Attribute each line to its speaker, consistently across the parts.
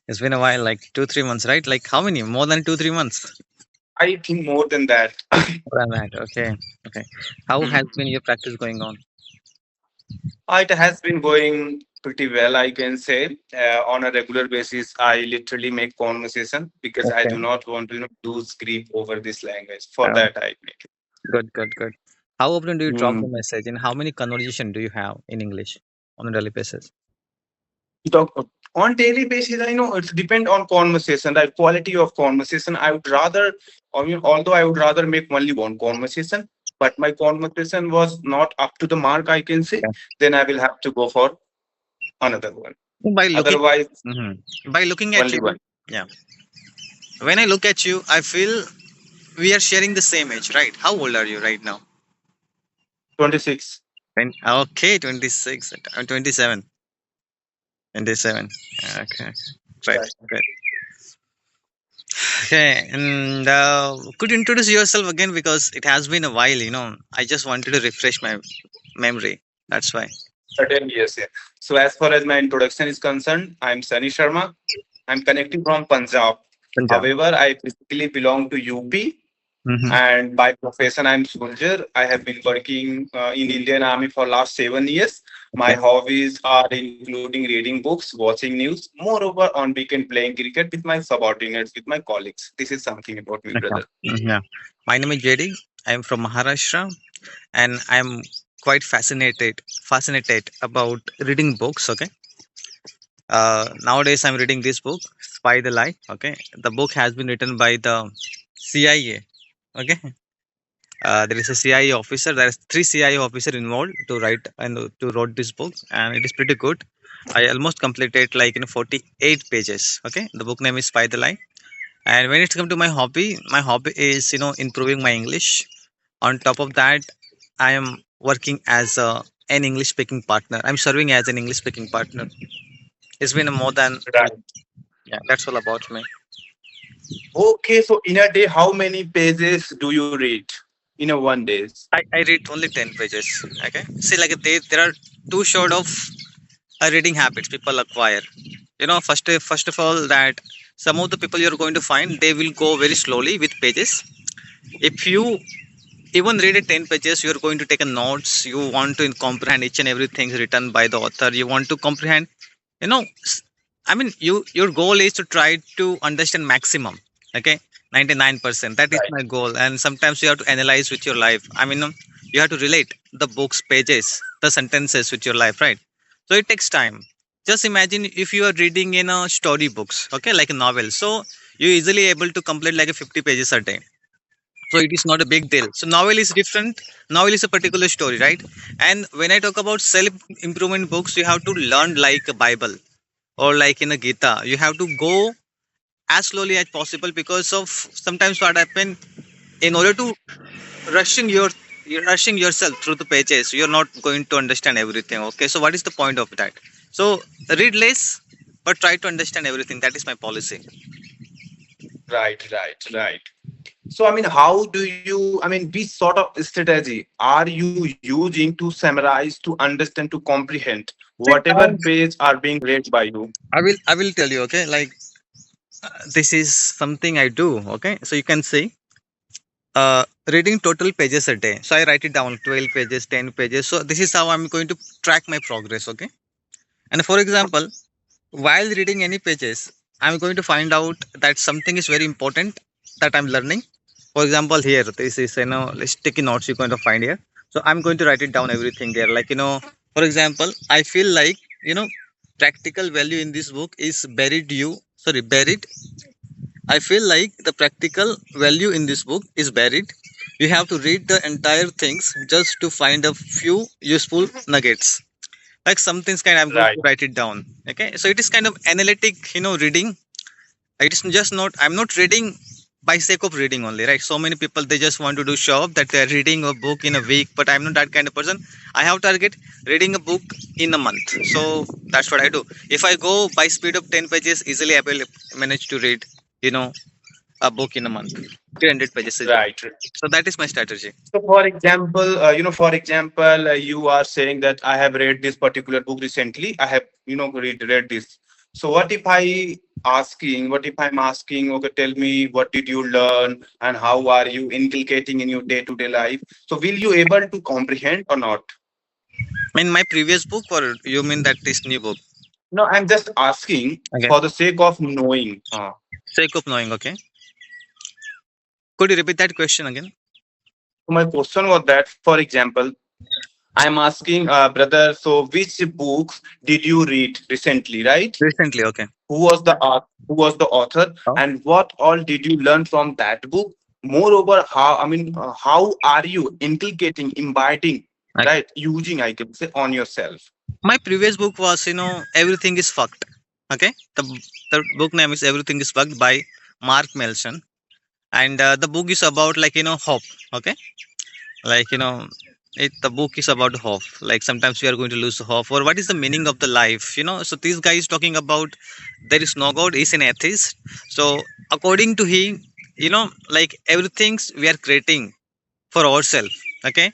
Speaker 1: It's been a while, like 2, 3 months, right? Like how many? More than 2, 3 months.
Speaker 2: I think more than that.
Speaker 1: More than that. Okay. Okay. How has been your practice going on?
Speaker 2: It has been going pretty well, I can say. On a regular basis, I literally make conversation because I
Speaker 1: Okay.
Speaker 2: do not want to lose grip over this language. For
Speaker 1: Oh,
Speaker 2: that, I make it.
Speaker 1: good, good, good. How often do you drop
Speaker 2: Hmm.
Speaker 1: the message, and how many conversation do you have in English on a daily basis?
Speaker 2: Talk on daily basis. I know it's depend on conversation, like quality of conversation. I would rather, I mean, although I would rather make only one conversation, but my conversation was not up to the mark, I can say.
Speaker 1: Okay.
Speaker 2: Then I will have to go for another one.
Speaker 1: By looking,
Speaker 2: Otherwise,
Speaker 1: by looking at
Speaker 2: only
Speaker 1: you,
Speaker 2: one.
Speaker 1: yeah. When I look at you, I feel we are sharing the same age, right? How old are you right now?
Speaker 2: 26.
Speaker 1: Okay, 26. I'm 27. 27. Okay, right,
Speaker 2: Right.
Speaker 1: great. Okay, and could you introduce yourself again because it has been a while, I just wanted to refresh my memory. That's why.
Speaker 2: Certainly, yes. Yeah. So, as far as my introduction is concerned, I'm Sunny Sharma. I'm connecting from Punjab.
Speaker 1: Punjab.
Speaker 2: However, I physically belong to UP,
Speaker 1: Mm-hmm.
Speaker 2: and by profession, I'm soldier. I have been working in Indian Army for last 7 years. My
Speaker 1: Okay.
Speaker 2: hobbies are including reading books, watching news, moreover on weekend playing cricket with my subordinates, with my colleagues. This is something about me,
Speaker 1: Okay.
Speaker 2: brother.
Speaker 1: Yeah. My name is JD. I'm from Maharashtra, and I'm quite fascinated about reading books. Okay. Nowadays, I'm reading this book, Spy the Lie. Okay. The book has been written by the CIA. Okay. There is a CIA officer. There is three CIA officer involved to write and to wrote this book, and it is pretty good. I almost completed like 48 pages. Okay, the book name is Spy the Lie. And when it's come to my hobby is improving my English. On top of that, I am working as an English speaking partner. I'm serving as an English speaking partner. It's been more than
Speaker 2: Right.
Speaker 1: yeah. That's all about me.
Speaker 2: Okay, so in a day, how many pages do you read in a one days?
Speaker 1: I read only 10 pages. Okay, see like there are too short of reading habits people acquire. First of all, that some of the people you're going to find they will go very slowly with pages. If you even read it 10 pages, you're going to take a notes. You want to comprehend each and everything written by the author. You want to comprehend, you know s- I mean, your goal is to try to understand maximum. Okay, 99%, that is
Speaker 2: Right.
Speaker 1: my goal. And sometimes you have to analyze with your life. I mean, you have to relate the books pages, the sentences with your life, right? So it takes time. Just imagine if you are reading in a story books, okay, like a novel. So you easily able to complete like a 50 pages a day. So it is not a big deal. So novel is different. Novel is a particular story, right? And when I talk about self improvement books, you have to learn like a Bible or like in a Gita. You have to go as slowly as possible, because of sometimes what happen, in order to rushing your you're rushing yourself through the pages, you're not going to understand everything. Okay, so what is the point of that? So read less but try to understand everything. That is my policy.
Speaker 2: Right, right, right. So, I mean, how do you, I mean, which sort of strategy are you using to summarize, to understand, to comprehend
Speaker 1: See,
Speaker 2: whatever page are being read by you?
Speaker 1: I will tell you. Okay, like this is something I do. Okay, so you can see reading total pages a day. So I write it down, 12 pages, 10 pages. So this is how I'm going to track my progress. Okay. And for example, while reading any pages, I'm going to find out that something is very important that I'm learning. For example, here, this is, sticky notes you're going to find here. So I'm going to write it down everything there. Like, for example, I feel like, practical value in this book is buried. I feel like the practical value in this book is buried. You have to read the entire things just to find a few useful nuggets. Like something's kind, I'm going
Speaker 2: Right.
Speaker 1: to write it down. Okay, so it is kind of analytic, reading. It is just not. I'm not reading by sake of reading only, right? So many people they just want to do show up that they're reading a book in a week, but I'm not that kind of person. I have target reading a book in a month. So that's what I do. If I go by speed of 10 pages, easily I will manage to read, you know, a book in a month, 300 pages easily.
Speaker 2: Right.
Speaker 1: So that is my strategy.
Speaker 2: So, for example, you are saying that I have read this particular book recently. I have, read this. So, what if I asking, okay, tell me what did you learn and how are you inculcating in your day-to-day life? So will you able to comprehend or not?
Speaker 1: In my previous book, or you mean that this new book?
Speaker 2: No, I'm just asking
Speaker 1: Okay.
Speaker 2: for the sake of knowing.
Speaker 1: Sake of knowing. Okay. Could you repeat that question again?
Speaker 2: So my question was that, for example, I'm asking, brother, so which books did you read recently, right?
Speaker 1: Recently. Okay.
Speaker 2: Who was the author,
Speaker 1: Oh.
Speaker 2: and what all did you learn from that book? Moreover, how are you inculcating, imbibing,
Speaker 1: Okay.
Speaker 2: right, using, I can say, on yourself?
Speaker 1: My previous book was, Everything is Fucked. Okay. The book name is Everything is Fucked by Mark Melson. And the book is about, like, hope. Okay. Like, the book is about hope. Like, sometimes we are going to lose hope, or what is the meaning of the life, so this guy is talking about there is no god, is an atheist. So according to him, like, everything we are creating for ourselves. Okay.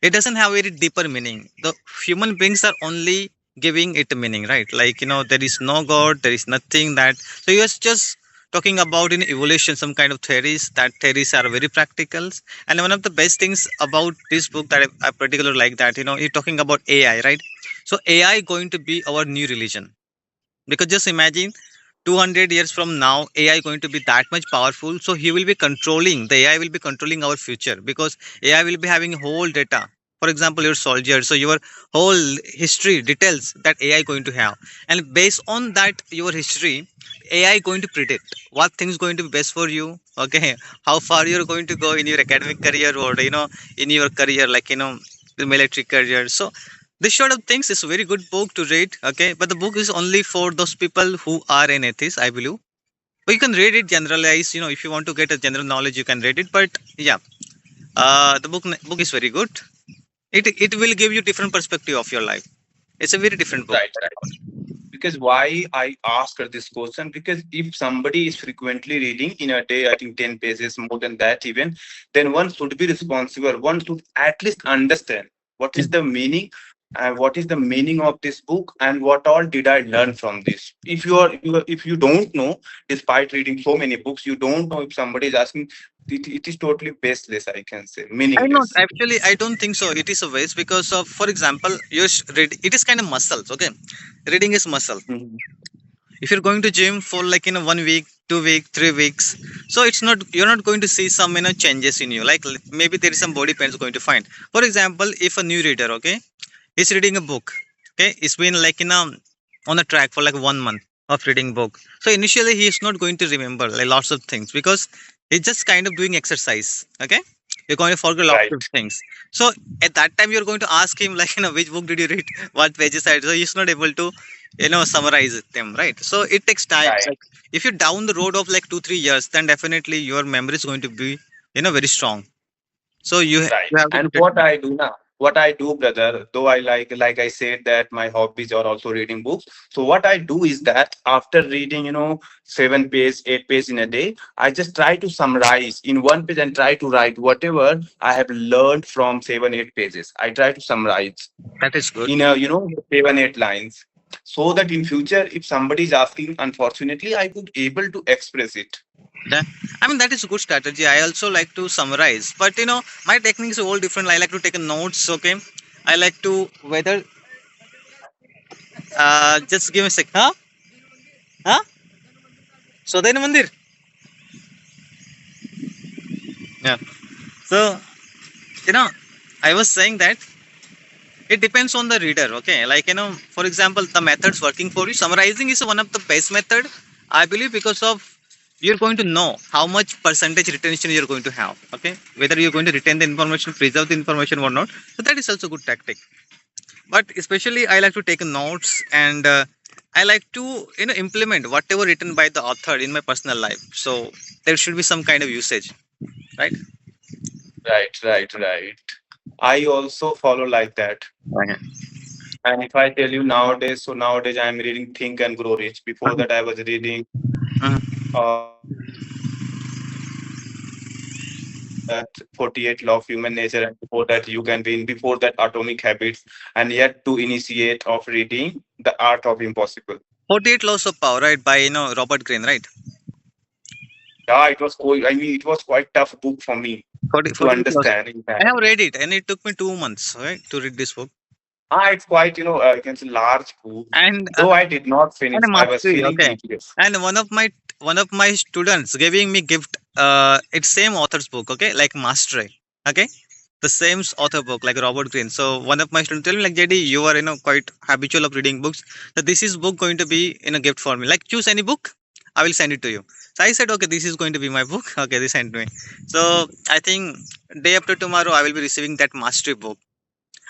Speaker 1: It doesn't have very deeper meaning. The human beings are only giving it a meaning, right? Like, there is no god, there is nothing that. So you're just talking about in evolution, some kind of theories. That theories are very practical. And one of the best things about this book that I particularly like, that, you're talking about AI, right? So AI going to be our new religion. Because just imagine, 200 years from now, AI going to be that much powerful. So he will be controlling, the AI will be controlling our future, because AI will be having whole data. For example, your soldier, so your whole history details that AI going to have. And based on that, your history, AI going to predict what things going to be best for you. Okay. How far you're going to go in your academic career, or in your career, like, the military career. So this sort of things is a very good book to read. Okay. But the book is only for those people who are an atheist, I believe. But you can read it generalize, if you want to get a general knowledge, you can read it. But yeah, the book is very good. It will give you different perspective of your life. It's a very different book.
Speaker 2: Right, right. Because why I ask her this question, because if somebody is frequently reading in a day, I think 10 pages, more than that even, then one should be responsible, one should at least understand what is the meaning, and what is the meaning of this book, and what all did I learn from this. If you don't know, despite reading so many books, you don't know, if somebody is asking, it is totally baseless, I can say,
Speaker 1: I not
Speaker 2: meaningless.
Speaker 1: actually. I don't think so. It is a waste, because of, for example, you read. It is kind of muscles. Okay, reading is muscle.
Speaker 2: Mhm.
Speaker 1: If you're going to gym for, like, 1 week, 2 week, 3 weeks, so it's not, you're not going to see some, changes in you. Like, maybe there is some body pains going to find. For example, if a new reader, okay, is reading a book. Okay, it's been like, on a track for like 1 month of reading book. So initially he is not going to remember like lots of things, because he's just kind of doing exercise. Okay, you're going to forget lots of
Speaker 2: Right,
Speaker 1: things. So at that time you're going to ask him, like, which book did you read, what pages I read. So he's not able to, summarize them, right? So it takes time.
Speaker 2: right.
Speaker 1: Like, if you're down the road of like 2 3 years, then definitely your memory is going to be, very strong. So
Speaker 2: Right.
Speaker 1: you have to
Speaker 2: And
Speaker 1: put it.
Speaker 2: what I do now, what I do, brother, though I like I said that my hobbies are also reading books. So what I do is that after reading, 7 page, 8 page in a day, I just try to summarize in one page and try to write whatever I have learned from 7, 8 pages. I try to summarize
Speaker 1: That is good.
Speaker 2: in a, 7, 8 lines. So that in future, if somebody is asking, unfortunately, I could able to express it.
Speaker 1: Yeah. I mean, that is a good strategy. I also like to summarize, but my techniques are all different. I like to take a notes. Okay, I like to whether just give me a sec. Huh? Huh? So then Mandir. Yeah. So you know, I was saying that it depends on the reader. Okay, like, for example, the methods working for you. Summarizing is one of the best method, I believe, because of you're going to know how much percentage retention you're going to have. Okay, whether you're going to retain the information, preserve the information or not. So that is also good tactic. But especially I like to take notes, and I like to, implement whatever written by the author in my personal life. So there should be some kind of usage, right?
Speaker 2: Right, right, right. I also follow like that.
Speaker 1: Okay.
Speaker 2: And if I tell you nowadays, so nowadays I'm reading Think and Grow Rich. Before
Speaker 1: Mhm.
Speaker 2: that, I was reading
Speaker 1: Mhm.
Speaker 2: 48 Law of Human Nature, and before that, You Can Win. Before that, Atomic Habits, and yet to initiate of reading The Art of Impossible.
Speaker 1: 48 Laws of Power, right? By Robert Greene, right?
Speaker 2: Yeah, it was quite, I mean, it was quite tough book for me
Speaker 1: 40,
Speaker 2: to
Speaker 1: 48 Laws.
Speaker 2: understand, in
Speaker 1: I
Speaker 2: fact.
Speaker 1: have read it, and it took me 2 months, right, to read this book.
Speaker 2: It's quite, you can say large book.
Speaker 1: And
Speaker 2: Though I did not finish,
Speaker 1: and a
Speaker 2: I was
Speaker 1: mastery,
Speaker 2: feeling
Speaker 1: okay.
Speaker 2: tedious.
Speaker 1: And one of my students giving me gift. It's same author's book, okay, like mastery, okay, the same author book like Robert Greene. So one of my students tell me like, JD, you are quite habitual of reading books. So this is book going to be in a gift for me. Like choose any book, I will send it to you. So I said, okay, this is going to be my book. Okay, they sent me. So I think day after tomorrow I will be receiving that mastery book.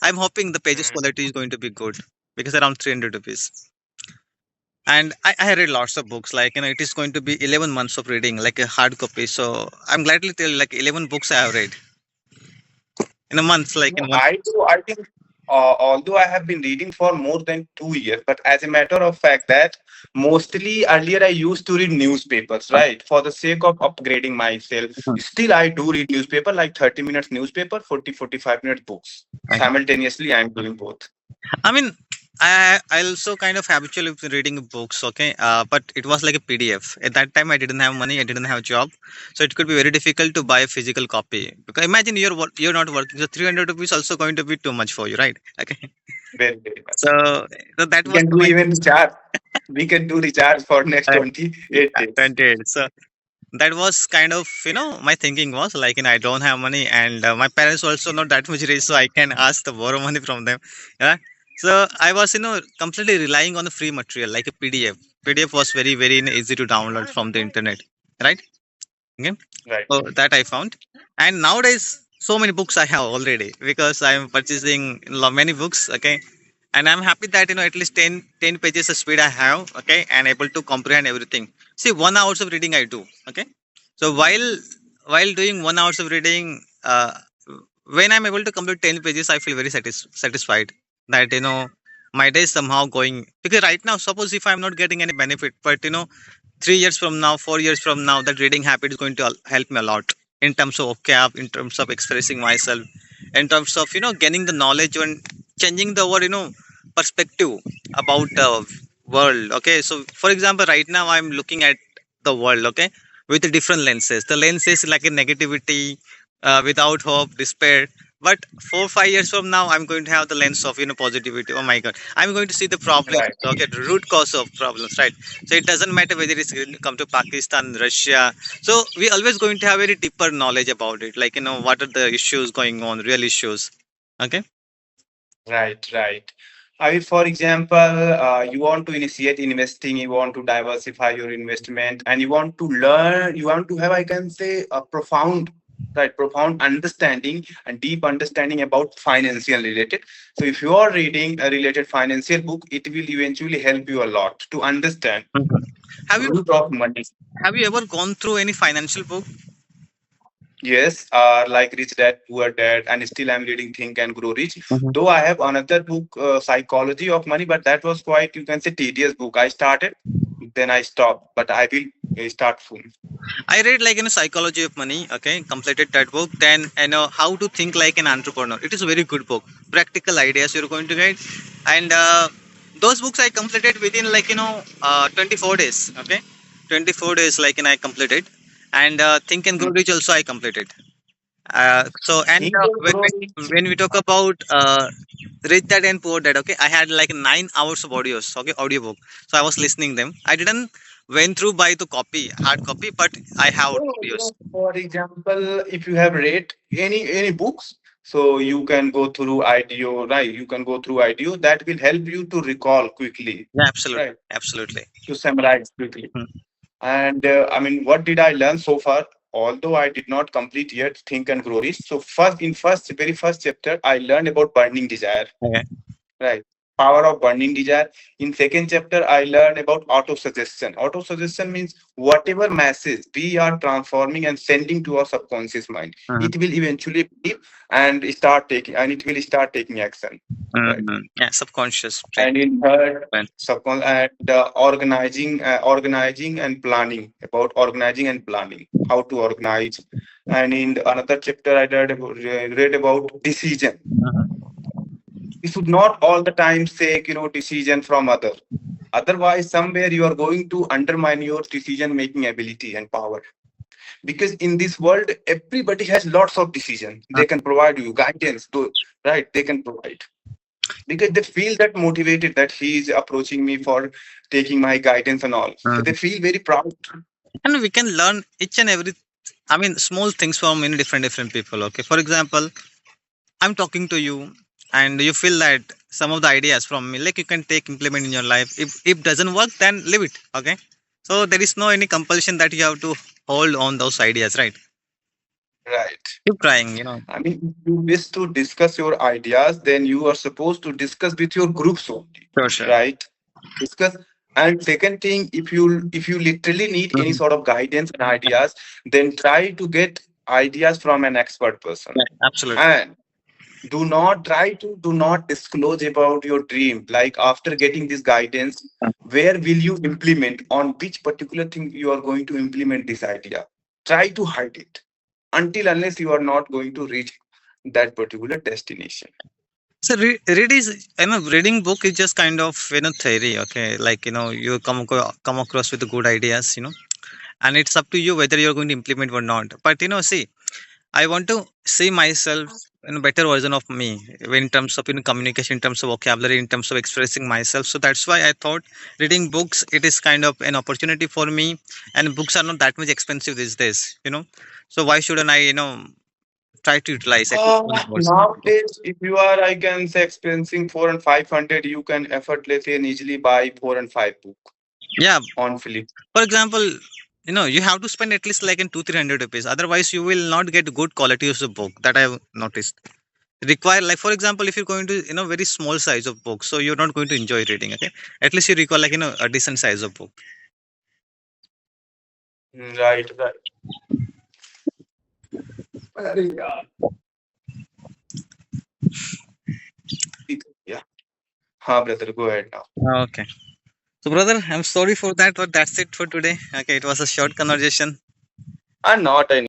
Speaker 1: I'm hoping the pages
Speaker 2: Mm.
Speaker 1: quality is going to be good because around 300 rupees. And I read lots of books. Like it is going to be 11 months of reading, like a hard copy. So I'm gladly tell you, like 11 books I have read in a month, like in
Speaker 2: No,
Speaker 1: one.
Speaker 2: I think, although I have been reading for more than 2 years, but as a matter of fact, that mostly earlier I used to read newspapers, right? For the sake of upgrading myself.
Speaker 1: Mhm.
Speaker 2: Still, I do read newspaper, like 30 minutes newspaper, 40 45 minutes books.
Speaker 1: Okay.
Speaker 2: Simultaneously, I am doing both.
Speaker 1: I mean, I also kind of habitual with reading books. Okay, but it was like a PDF. At that time, I didn't have money. I didn't have a job, so it could be very difficult to buy a physical copy. Because imagine you're not working, so 300 rupees also going to be too much for you, right? Okay,
Speaker 2: Very, very much.
Speaker 1: so that
Speaker 2: We
Speaker 1: was
Speaker 2: can do
Speaker 1: my
Speaker 2: even recharge. We can do recharge for next
Speaker 1: uh,
Speaker 2: 28 days.
Speaker 1: 28. So that was kind of my thinking was like I don't have money, and my parents also not that much rich, so I can ask to borrow money from them. Yeah, so I was completely relying on the free material like a PDF was very very easy to download from the internet, right? Okay,
Speaker 2: Right.
Speaker 1: so that I found. And nowadays so many books I have already because I am purchasing many books. Okay, and I'm happy that at least 10 pages of speed I have. Okay, and able to comprehend everything. See, 1 hours of reading I do. Okay, so while doing 1 hours of reading, when I'm able to complete 10 pages, I feel very satisfied that my day is somehow going. Because right now, suppose if I'm not getting any benefit, but 3 years from now, 4 years from now, that reading habit is going to help me a lot in terms of vocab, in terms of expressing myself, in terms of gaining the knowledge and changing the word perspective about the world. Okay, so for example, right now I'm looking at the world. Okay, with the different lenses. The lens is like a negativity, without hope, despair. But 4 5 years from now, I'm going to have the lens of positivity. Oh my God, I'm going to see the problems.
Speaker 2: Right.
Speaker 1: Okay, the root cause of problems, right? So it doesn't matter whether it's going to come to Pakistan, Russia. So we always going to have very deeper knowledge about it. Like what are the issues going on, real issues. Okay.
Speaker 2: Right, right. I mean, for example, you want to initiate investing, you want to diversify your investment, and you want to learn, you want to have, I can say, a profound, right, profound understanding and deep understanding about financial related. So, if you are reading a related financial book, it will eventually help you a lot to understand
Speaker 1: Mhm. Have you
Speaker 2: root of money.
Speaker 1: have you ever gone through any financial book?
Speaker 2: Yes, like Rich Dad, Poor Dad, and still I'm reading Think and Grow Rich.
Speaker 1: Mhm.
Speaker 2: Though I have another book, Psychology of Money, but that was quite, you can say, tedious book. I started, then I stopped, but I will start soon.
Speaker 1: I read like psychology of money. Okay, completed that book. Then how to think like an entrepreneur. It is a very good book. Practical ideas you're going to get, and those books I completed within 24 days. Okay, 24 days I completed, and Think and Grow
Speaker 2: Mm.
Speaker 1: Rich also I completed. So and
Speaker 2: Think and
Speaker 1: when
Speaker 2: Grow
Speaker 1: we
Speaker 2: Rich.
Speaker 1: when we talk about Rich Dad and Poor Dad, okay, I had like 9 hours of audios, okay, audiobook. So I was listening them. I didn't went through by the copy, hard copy, but I have
Speaker 2: No,
Speaker 1: audios.
Speaker 2: for example, if you have read any books, so you can go through IDEO, right? You can go through IDEO. That will help you to recall quickly,
Speaker 1: Yeah, absolutely,
Speaker 2: right?
Speaker 1: absolutely.
Speaker 2: To summarize quickly.
Speaker 1: Hmm.
Speaker 2: And I mean, what did I learn so far? Although I did not complete yet Think and Grow Rich. So very first chapter, I learned about burning desire.
Speaker 1: Okay.
Speaker 2: Right. Power of burning desire. In second chapter, I learned about auto suggestion. Auto suggestion means whatever message we are transforming and sending to our subconscious mind,
Speaker 1: Mhm.
Speaker 2: it will eventually believe and start taking, and it will start taking action. Right.
Speaker 1: Mhm. Yeah, subconscious brain.
Speaker 2: And in third,
Speaker 1: Brain.
Speaker 2: and organizing and planning, about organizing and planning, how to organize. And in another chapter, I read about decision.
Speaker 1: Mhm.
Speaker 2: We should not all the time take decision from other. Otherwise, somewhere you are going to undermine your decision making ability and power. Because in this world, everybody has lots of decision.
Speaker 1: uh,
Speaker 2: They can provide you guidance, to, right? They can provide because they feel that motivated that he is approaching me for taking my guidance and all. So
Speaker 1: uh,
Speaker 2: they feel very proud.
Speaker 1: and we can learn each and every, I mean, small things from many different people. Okay, for example, I'm talking to you, and you feel that some of the ideas from me, like you can take implement in your life. If doesn't work, then leave it. Okay, so there is no any compulsion that you have to hold on those ideas, right?
Speaker 2: Right.
Speaker 1: Keep trying, you know.
Speaker 2: I mean, if you wish to discuss your ideas, then you are supposed to discuss with your groups only,
Speaker 1: Sure, sure.
Speaker 2: right? Discuss. And second thing, if you literally need any
Speaker 1: Mhm.
Speaker 2: sort of guidance and ideas, then try to get ideas from an expert person.
Speaker 1: Yeah, absolutely.
Speaker 2: And do not disclose about your dream. Like after getting this guidance, where will you implement, on which particular thing you are going to implement this idea? Try to hide it until unless you are not going to reach that particular destination.
Speaker 1: So read is, you know, reading book is just kind of, you know, theory. Okay, like, you know, you come across with the good ideas, you know, and it's up to you whether you're going to implement or not. But you know, see, I want to see myself in a better version of me in terms of, you know, communication, in terms of vocabulary, in terms of expressing myself. So that's why I thought reading books, it is kind of an opportunity for me, and books are not that much expensive these days, you know. So why shouldn't I, you know, try to utilize at least 1 hours?
Speaker 2: Nowadays, if you are, I can say, expensing 4 and 500, you can effortlessly and easily buy 4 and 5 book
Speaker 1: Yeah,
Speaker 2: on Philip.
Speaker 1: for example, you know, you have to spend at least like in 200-300 rupees. Otherwise, you will not get good quality of the book. That I've noticed. Require, like, for example, if you're going to, you know, very small size of book, so you're not going to enjoy reading. Okay, at least you require, like, you know, a decent size of book.
Speaker 2: Right, right. अरे यार, yeah. हाँ, brother, go ahead now.
Speaker 1: Okay. So, brother, I'm sorry for that, but that's it for today. Okay, it was a short conversation.
Speaker 2: And not any